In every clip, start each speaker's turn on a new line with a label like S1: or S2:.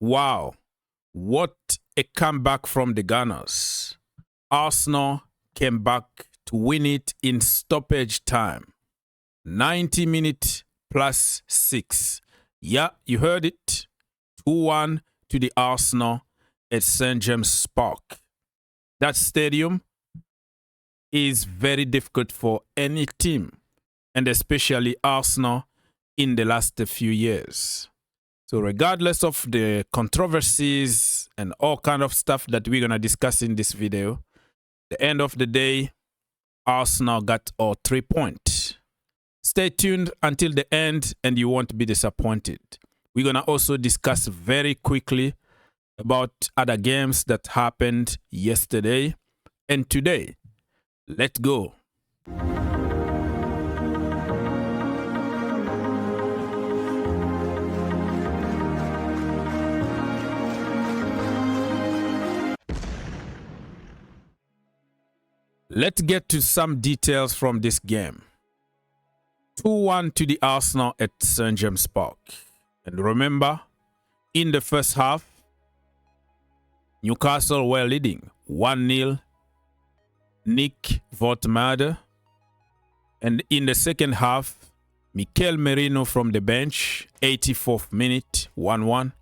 S1: Wow, what a comeback from the Gunners. Arsenal came back to win it in stoppage time. 90 minutes plus 6. Yeah, you heard it. 2-1 to the Arsenal at St. James Park. That stadium is very difficult for any team, and especially Arsenal in the last few years. So regardless of the controversies and all kind of stuff that we're going to discuss in this video, the end of the day, Arsenal got all 3 points. Stay tuned until the end and you won't be disappointed. We're going to also discuss very quickly about other games that happened yesterday and today. Let's go. Let's get to some details from this game. 2-1 to the Arsenal at St. James Park. And remember, in the first half, Newcastle were leading 1-0. Nick Vortmade. And in the second half, Mikel Merino from the bench, 84th minute, 1-1.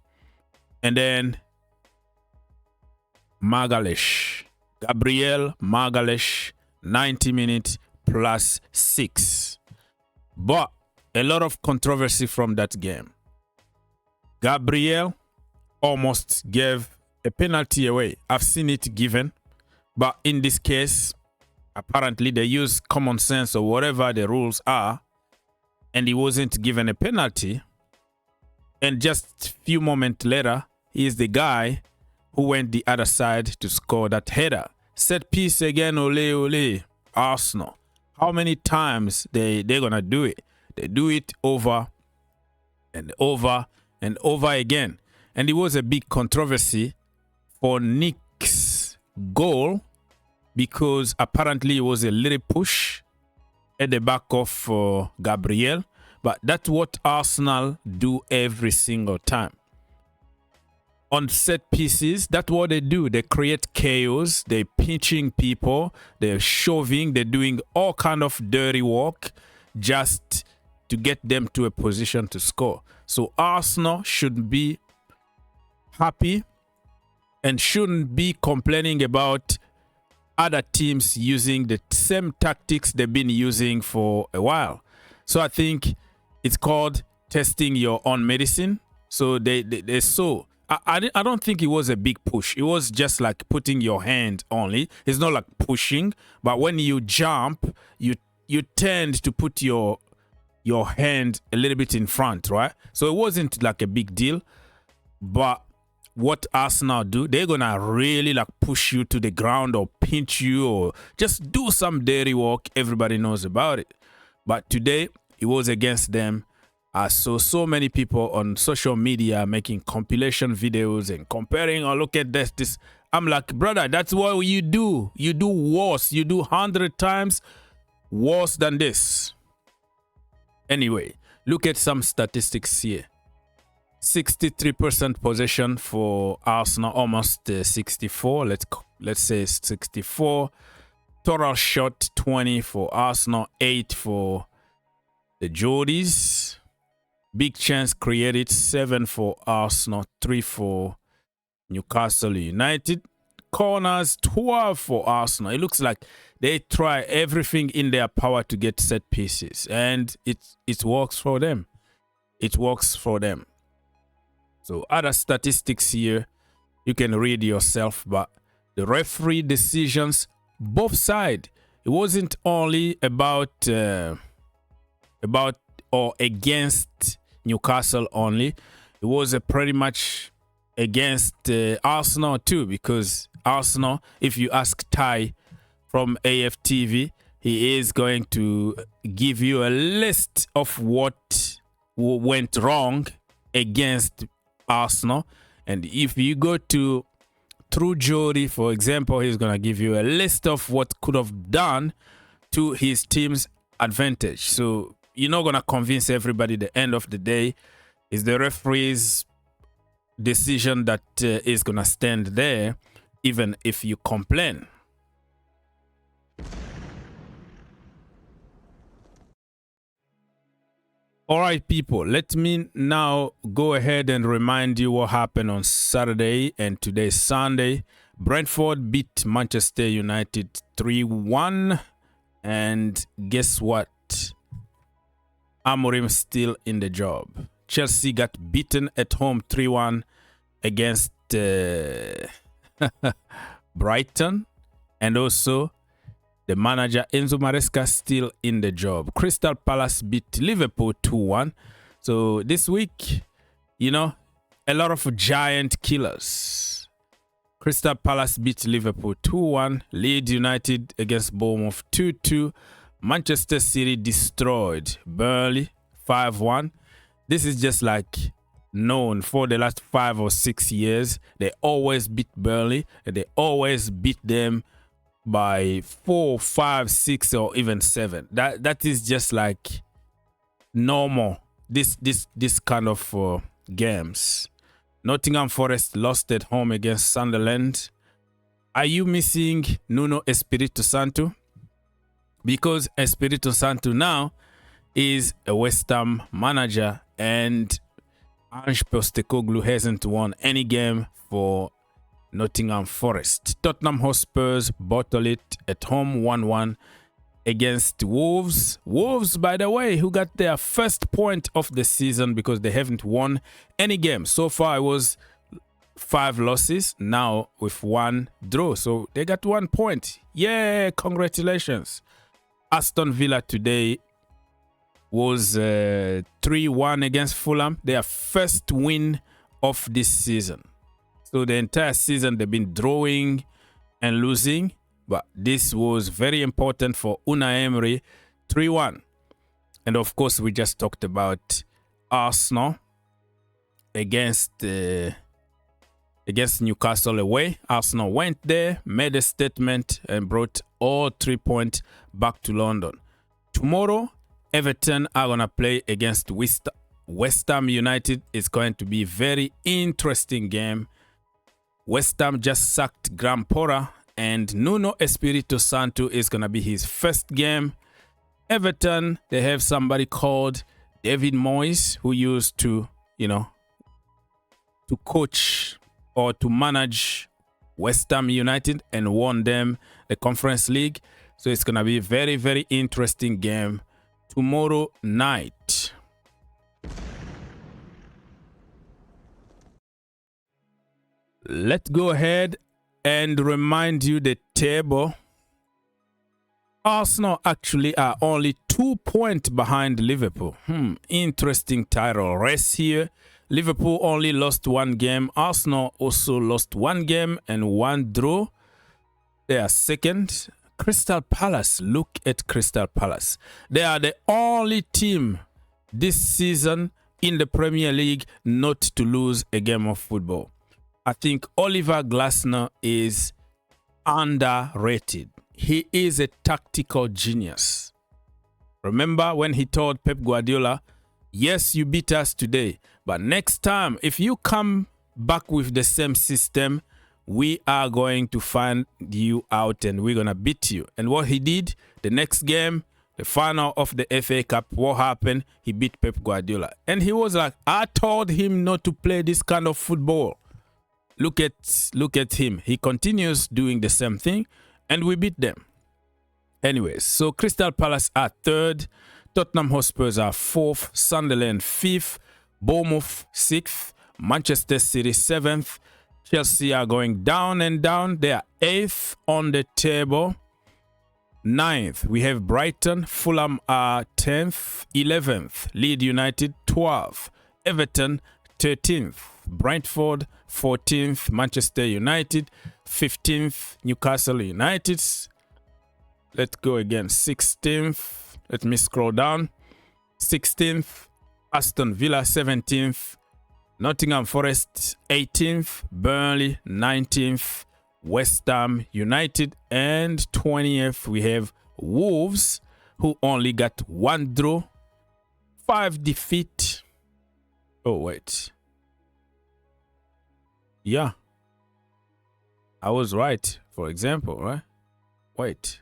S1: And then Gabriel Magalhaes, 90 minutes plus 6. But a lot of controversy from that game. Gabriel almost gave a penalty away. I've seen it given. But in this case, apparently they use common sense or whatever the rules are. And he wasn't given a penalty. And just a few moments later, he is the guy who went the other side to score that header. Set piece again, ole ole, Arsenal. How many times they're going to do it? They do it over and over and over again. And it was a big controversy for Nick's goal because apparently it was a little push at the back of Gabriel. But that's what Arsenal do every single time. On set pieces, that's what they do. They create chaos. They're pinching people. They're shoving. They're doing all kind of dirty work just to get them to a position to score. So Arsenal should be happy and shouldn't be complaining about other teams using the same tactics they've been using for a while. So I think it's called testing your own medicine. So they saw. I don't think it was a big push. It was just like putting your hand only. It's not like pushing, but when you jump, you tend to put your hand a little bit in front, right? So it wasn't like a big deal. But what Arsenal do, they're gonna really like push you to the ground or pinch you or just do some dirty work. Everybody knows about it. But today it was against them. I saw so many people on social media making compilation videos and comparing, oh, look at this. I'm like, brother, that's what you do. You do worse. You do 100 times worse than this. Anyway, look at some statistics here. 63% possession for Arsenal, almost 64. Let's say 64. Total shot 20 for Arsenal, 8 for the Geordies. Big chance created, 7 for Arsenal, 3 for Newcastle United. Corners, 12 for Arsenal. It looks like they try everything in their power to get set pieces. And it works for them. It works for them. So other statistics here, you can read yourself. But the referee decisions, both sides. It wasn't only about or against Newcastle only. It was pretty much against Arsenal too, because Arsenal, if you ask Ty from AFTV, he is going to give you a list of what went wrong against Arsenal. And if you go to True Jody, for example, he's going to give you a list of what could have done to his team's advantage. So you're not going to convince everybody. The end of the day is the referees decision that is going to stand there, even if you complain. All right, people, let me now go ahead and remind you what happened on Saturday and today's Sunday. Brentford beat Manchester United 3-1. And guess what? Amorim still in the job. Chelsea got beaten at home 3-1 against Brighton. And also, the manager Enzo Maresca still in the job. Crystal Palace beat Liverpool 2-1. So this week, you know, a lot of giant killers. Crystal Palace beat Liverpool 2-1. Leeds United against Bournemouth 2-2. Manchester City destroyed Burnley 5-1. This is just like known for the last 5 or 6 years. They always beat Burnley and they always beat them by 4, 5, 6, or even 7. That is just like normal. This kind of games. Nottingham Forest lost at home against Sunderland. Are you missing Nuno Espirito Santo? Because Espirito Santo now is a West Ham manager, and Ange Postecoglou hasn't won any game for Nottingham Forest. Tottenham Hotspurs bottled it at home 1-1 against Wolves. Wolves, by the way, who got their first point of the season because they haven't won any game. So far, it was 5 losses, now with 1 draw. So they got 1 point. Yeah, congratulations. Aston Villa today was 3-1 against Fulham. Their first win of this season. So the entire season they've been drawing and losing, but this was very important for Unai Emery, 3-1. And of course, we just talked about Arsenal against Newcastle away. Arsenal went there, made a statement, and brought all 3 points back to London. Tomorrow, Everton are going to play against West Ham United. It's going to be a very interesting game. West Ham just sacked Graham Potter, and Nuno Espirito Santo is going to be his first game. Everton, they have somebody called David Moyes, who used to, to coach or to manage West Ham United and won them the Conference League. So it's going to be a very, very interesting game tomorrow night. Let's go ahead and remind you the table. Arsenal actually are only 2 points behind Liverpool. Interesting title race here. Liverpool only lost 1 game. Arsenal also lost 1 game and 1 draw. They are second. Crystal Palace, look at Crystal Palace. They are the only team this season in the Premier League not to lose a game of football. I think Oliver Glasner is underrated. He is a tactical genius. Remember when he told Pep Guardiola, yes, you beat us today, but next time, if you come back with the same system, we are going to find you out and we're going to beat you. And what he did, the next game, the final of the FA Cup, what happened? He beat Pep Guardiola. And he was like, I told him not to play this kind of football. Look at him. He continues doing the same thing, and we beat them. Anyways, so Crystal Palace are 3rd. Tottenham Hotspurs are 4th. Sunderland 5th. Bournemouth 6th. Manchester City 7th. Chelsea are going down and down. They are 8th on the table. 9th, we have Brighton. Fulham are 10th. 11th, Leeds United 12th. Everton 13th. Brentford 14th. Manchester United 15th. Newcastle United. Let's go again. 16th. Let me scroll down. 16th. Aston Villa 17th. Nottingham Forest 18th. Burnley 19th. West Ham United, and 20th we have Wolves, who only got 1 draw, 5 defeat. Oh wait, Yeah. I was right, for example, right? Wait.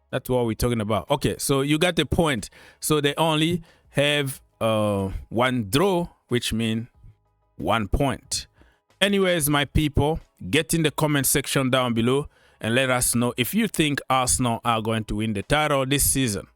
S1: That's what we're talking about. Okay, so you got the point. So they only have one draw, which means 1 point. Anyways, my people, get in the comment section down below and let us know if you think Arsenal are going to win the title this season.